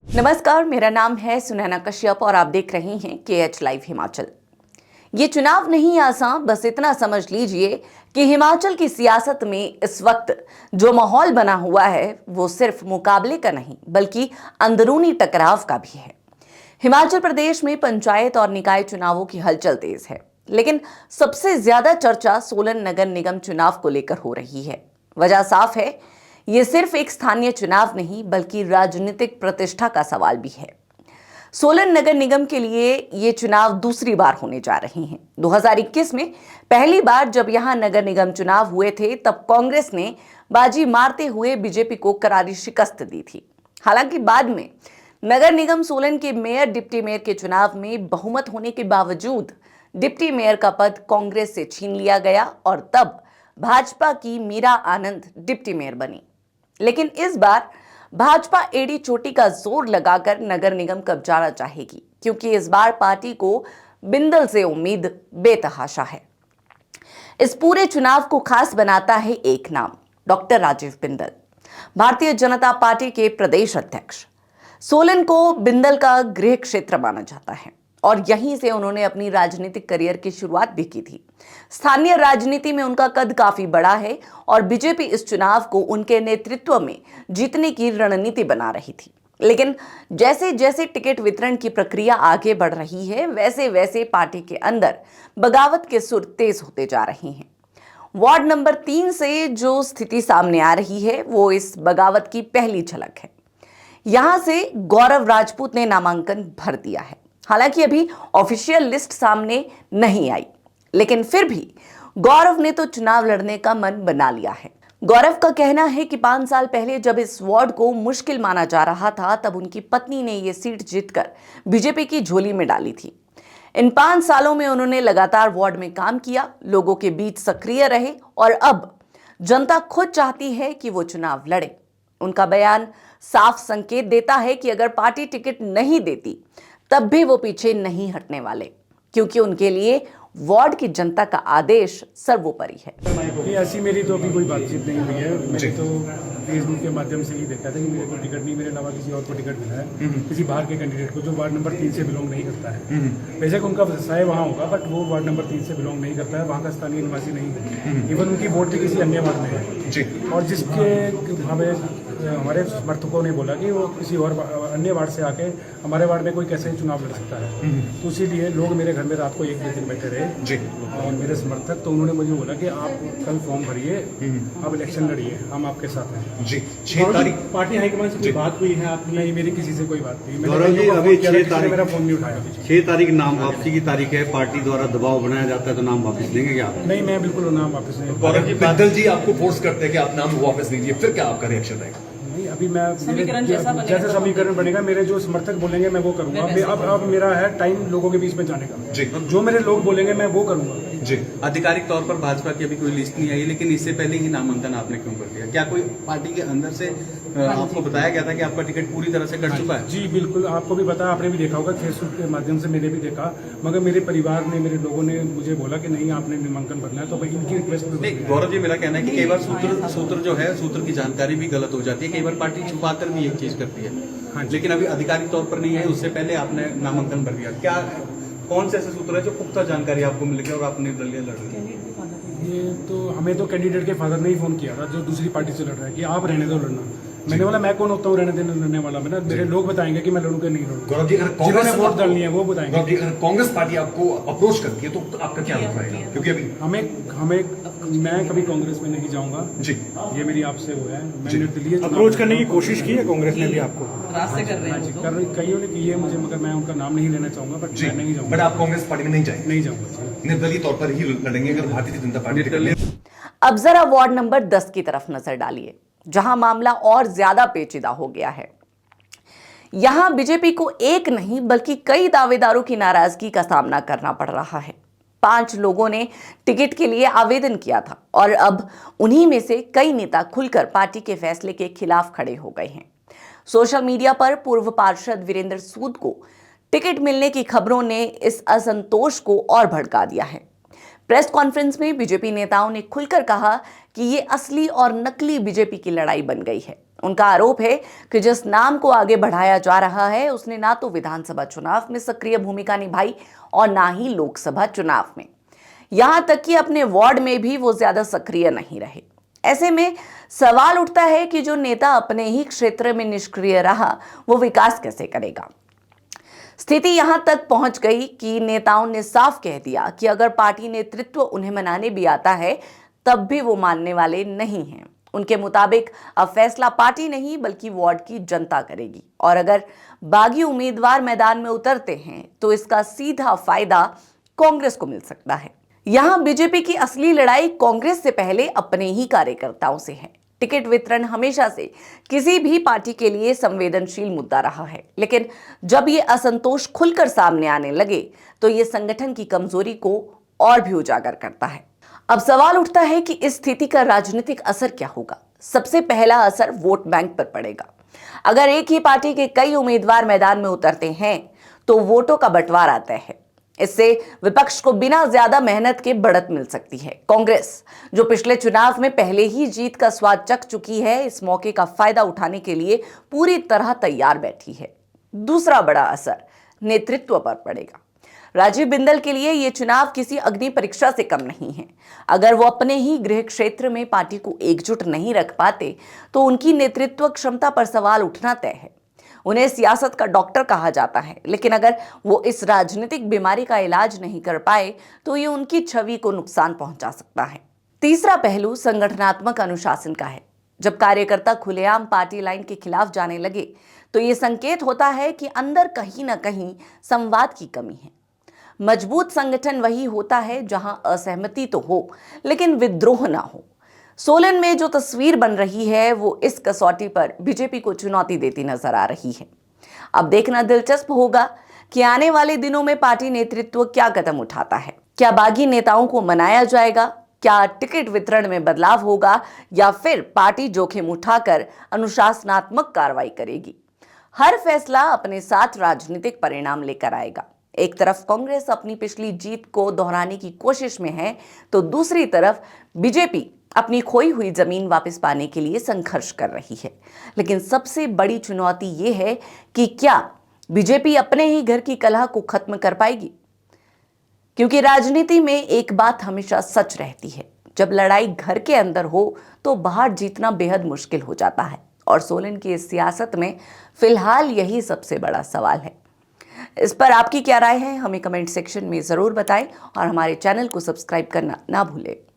नमस्कार, मेरा नाम है सुनैना कश्यप और आप देख रहे हैं KH लाइव हिमाचल। ये चुनाव नहीं आसान, बस इतना समझ लीजिए कि हिमाचल की सियासत में इस वक्त जो माहौल बना हुआ है वो सिर्फ मुकाबले का नहीं बल्कि अंदरूनी टकराव का भी है। हिमाचल प्रदेश में पंचायत और निकाय चुनावों की हलचल तेज है, लेकिन सबसे ज्यादा चर्चा सोलन नगर निगम चुनाव को लेकर हो रही है। वजह साफ है, ये सिर्फ एक स्थानीय चुनाव नहीं बल्कि राजनीतिक प्रतिष्ठा का सवाल भी है। सोलन नगर निगम के लिए ये चुनाव दूसरी बार होने जा रहे हैं। 2021 में पहली बार जब यहां नगर निगम चुनाव हुए थे तब कांग्रेस ने बाजी मारते हुए बीजेपी को करारी शिकस्त दी थी। हालांकि बाद में नगर निगम सोलन के मेयर डिप्टी मेयर के चुनाव में बहुमत होने के बावजूद डिप्टी मेयर का पद कांग्रेस से छीन लिया गया और तब भाजपा की मीरा आनंद डिप्टी मेयर बनी। लेकिन इस बार भाजपा एड़ी चोटी का जोर लगाकर नगर निगम कब्जाना चाहेगी, क्योंकि इस बार पार्टी को बिंदल से उम्मीद बेतहाशा है। इस पूरे चुनाव को खास बनाता है एक नाम, डॉक्टर राजीव बिंदल, भारतीय जनता पार्टी के प्रदेश अध्यक्ष। सोलन को बिंदल का गृह क्षेत्र माना जाता है और यहीं से उन्होंने अपनी राजनीतिक करियर की शुरुआत भी की थी। स्थानीय राजनीति में उनका कद काफी बड़ा है और बीजेपी इस चुनाव को उनके नेतृत्व में जीतने की रणनीति बना रही थी। लेकिन जैसे जैसे टिकट वितरण की प्रक्रिया आगे बढ़ रही है, वैसे वैसे पार्टी के अंदर बगावत के सुर तेज होते जा रहे हैं। वार्ड नंबर 3 से जो स्थिति सामने आ रही है वो इस बगावत की पहली झलक है। यहां से गौरव राजपूत ने नामांकन भर दिया है। हालांकि अभी ऑफिशियल लिस्ट सामने नहीं आई, लेकिन फिर भी गौरव ने तो चुनाव लड़ने का मन बना लिया है। गौरव का कहना है कि 5 साल पहले जब इस वार्ड को मुश्किल माना जा रहा था तब उनकी पत्नी ने ये सीट जीतकर बीजेपी की झोली में डाली थी। इन 5 सालों में उन्होंने लगातार वार्ड में काम किया, लोगों के बीच सक्रिय रहे और अब जनता खुद चाहती है कि वो चुनाव लड़े। उनका बयान साफ संकेत देता है कि अगर पार्टी टिकट नहीं देती तब भी वो पीछे नहीं हटने वाले, क्योंकि उनके लिए वार्ड की जनता का आदेश सर्वोपरि है। ऐसी मेरी तो अभी कोई बातचीत नहीं हुई है। मैंने तो फेसबुक के माध्यम से ही देखा था कि मेरे को टिकट नहीं, मेरे अलावा किसी और को टिकट मिला है, किसी बाहर के कैंडिडेट को जो वार्ड नंबर 3 से बिलोंग नहीं करता है। बेशक उनका व्यवसाय वहाँ होगा, बट वो वार्ड नंबर 3 से बिलोंग नहीं करता है, वहाँ का स्थानीय निवासी नहीं है। इवन उनकी वोट भी किसी अन्य वार्ड में है और जिसके हमें हमारे समर्थकों ने बोला कि वो किसी और अन्य वार्ड से आके हमारे वार्ड में कोई कैसे चुनाव लड़ सकता है। तो इसीलिए लोग मेरे घर में रात को 1 बजे तक बैठे रहे और मेरे समर्थक, तो उन्होंने मुझे बोला कि आप कल फॉर्म भरिए, आप इलेक्शन लड़िए, हम आपके साथ हैं। जी 6 तारीख पार्टी हाईकमान से कोई बात हुई है आपकी? नहीं, मेरी किसी से कोई बात नहीं। गौरव जी, अभी 6 तारीख मेरा फोन नहीं उठाया। 6 तारीख नाम वापसी की तारीख है, पार्टी द्वारा दबाव बनाया जाता है तो नाम वापस देंगे क्या आप? नहीं, मैं बिल्कुल नाम वापस नहीं। गौरव जी, बिंदल जी आपको फोर्स करते हैं कि आप नाम वापस दीजिए, फिर क्या आपका रिएक्शन रहेगा? नहीं, अभी मैं जैसे समीकरण बनेगा, मेरे जो समर्थक बोलेंगे मैं वो करूंगा। अब मेरा है टाइम लोगों के बीच में जाने का। जी, जो मेरे लोग बोलेंगे मैं वो करूंगा। जी, आधिकारिक तौर पर भाजपा की अभी कोई लिस्ट नहीं आई, लेकिन इससे पहले ही नामांकन आपने क्यों कर दिया? क्या कोई पार्टी के अंदर से आपको बताया गया था कि आपका टिकट पूरी तरह से कट चुका है? जी बिल्कुल, आपको भी पता, आपने भी देखा होगा, फेसबुक के माध्यम से मैंने भी देखा, मगर मेरे परिवार ने, मेरे लोगों ने मुझे बोला कि नहीं, आपने नामांकन भरना है, तो भाई इनकी रिक्वेस्ट नहीं, गौरव जी, मेरा कहना है कि कई बार सूत्र जो है, सूत्र की जानकारी भी गलत हो जाती है, कई बार पार्टी छुपाकर भी एक चीज करती है। हाँ, लेकिन अभी आधिकारिक तौर पर नहीं है, उससे पहले आपने नामांकन भर दिया। क्या कौन से ऐसे सूत्र है जो पुख्ता जानकारी आपको मिल गई और आप निर्दलीय लड़ रहे हैं? ये तो हमें तो कैंडिडेट के फादर ने ही फोन किया था जो दूसरी पार्टी से लड़ रहा है कि आप रहने दो लड़ना। मैंने बोला मैं कौन होता हूँ रहने देने लड़ने वाला? मैंने मेरे लोग बताएंगे कि मैं लड़ूंगा नहीं लड़ूंगा। गौरव जी, अगर जिन्होंने वोट डालनी है वो बताएंगे। गौरव जी, अगर कांग्रेस पार्टी आपको अप्रोच करती है तो आपका क्या रुख रहेगा? क्योंकि अभी मैं कभी कांग्रेस में नहीं जाऊंगा जी, ये मेरी आपसे वो है। मैं निर्दलीय अप्रोच करने की कोशिश की है कांग्रेस ने भी आपको? रास्ते कर रहे हैं कईयों ने की है मुझे, मगर मैं उनका नाम नहीं लेना चाहूंगा। बट मैं नहीं बट जाऊंगा, आप कांग्रेस पार्टी में नहीं जाएंगे? नहीं जाऊंगा, निर्दलीय तौर पर ही लड़ेंगे अगर भारतीय जनता पार्टी। अब जरा वार्ड नंबर 10 की तरफ नजर डालिए, जहां मामला और ज्यादा पेचीदा हो गया है। यहां बीजेपी को एक नहीं बल्कि कई दावेदारों की नाराजगी का सामना करना पड़ रहा है। 5 लोगों ने टिकट के लिए आवेदन किया था और अब उन्हीं में से कई नेता खुलकर पार्टी के फैसले के खिलाफ खड़े हो गए हैं। सोशल मीडिया पर पूर्व पार्षद वीरेंद्र सूद को टिकट मिलने की खबरों ने इस असंतोष को और भड़का दिया है। प्रेस कॉन्फ्रेंस में बीजेपी नेताओं ने खुलकर कहा कि ये असली और नकली बीजेपी की लड़ाई बन गई है। उनका आरोप है कि जिस नाम को आगे बढ़ाया जा रहा है उसने ना तो विधानसभा चुनाव में सक्रिय भूमिका निभाई और ना ही लोकसभा चुनाव में। यहां तक कि अपने वार्ड में भी वो ज्यादा सक्रिय नहीं रहे। ऐसे में सवाल उठता है कि जो नेता अपने ही क्षेत्र में निष्क्रिय रहा वो विकास कैसे करेगा। स्थिति यहां तक पहुंच गई कि नेताओं ने साफ कह दिया कि अगर पार्टी नेतृत्व उन्हें मनाने भी आता है तब भी वो मानने वाले नहीं हैं। उनके मुताबिक अब फैसला पार्टी नहीं बल्कि वार्ड की जनता करेगी, और अगर बागी उम्मीदवार मैदान में उतरते हैं तो इसका सीधा फायदा कांग्रेस को मिल सकता है। यहां बीजेपी की असली लड़ाई कांग्रेस से पहले अपने ही कार्यकर्ताओं से है। टिकट वितरण हमेशा से किसी भी पार्टी के लिए संवेदनशील मुद्दा रहा है, लेकिन जब ये असंतोष खुलकर सामने आने लगे तो ये संगठन की कमजोरी को और भी उजागर करता है। अब सवाल उठता है कि इस स्थिति का राजनीतिक असर क्या होगा। सबसे पहला असर वोट बैंक पर पड़ेगा। अगर एक ही पार्टी के कई उम्मीदवार मैदान में उतरते हैं तो वोटों का बंटवारा तय है। इससे विपक्ष को बिना ज्यादा मेहनत के बढ़त मिल सकती है। कांग्रेस, जो पिछले चुनाव में पहले ही जीत का स्वाद चख चुकी है, इस मौके का फायदा उठाने के लिए पूरी तरह तैयार बैठी है। दूसरा बड़ा असर नेतृत्व पर पड़ेगा। राजीव बिंदल के लिए यह चुनाव किसी अग्नि परीक्षा से कम नहीं है। अगर वो अपने ही गृह क्षेत्र में पार्टी को एकजुट नहीं रख पाते तो उनकी नेतृत्व क्षमता पर सवाल उठना तय है। उन्हें सियासत का डॉक्टर कहा जाता है, लेकिन अगर वो इस राजनीतिक बीमारी का इलाज नहीं कर पाए तो ये उनकी छवि को नुकसान पहुंचा सकता है। तीसरा पहलू संगठनात्मक अनुशासन का है। जब कार्यकर्ता खुलेआम पार्टी लाइन के खिलाफ जाने लगे तो ये संकेत होता है कि अंदर कहीं ना कहीं संवाद की कमी है। मजबूत संगठन वही होता है जहां असहमति तो हो लेकिन विद्रोह ना हो। सोलन में जो तस्वीर बन रही है वो इस कसौटी पर बीजेपी को चुनौती देती नजर आ रही है। अब देखना दिलचस्प होगा कि आने वाले दिनों में पार्टी नेतृत्व क्या कदम उठाता है। क्या बागी नेताओं को मनाया जाएगा, क्या टिकट वितरण में बदलाव होगा, या फिर पार्टी जोखिम उठाकर अनुशासनात्मक कार्रवाई करेगी। हर फैसला अपने साथ राजनीतिक परिणाम लेकर आएगा। एक तरफ कांग्रेस अपनी पिछली जीत को दोहराने की कोशिश में है तो दूसरी तरफ बीजेपी अपनी खोई हुई जमीन वापस पाने के लिए संघर्ष कर रही है। लेकिन सबसे बड़ी चुनौती यह है कि क्या बीजेपी अपने ही घर की कलह को खत्म कर पाएगी, क्योंकि राजनीति में एक बात हमेशा सच रहती है, जब लड़ाई घर के अंदर हो तो बाहर जीतना बेहद मुश्किल हो जाता है। और सोलन की इस सियासत में फिलहाल यही सबसे बड़ा सवाल है। इस पर आपकी क्या राय है, हमें कमेंट सेक्शन में जरूर बताएं और हमारे चैनल को सब्सक्राइब करना ना भूलें।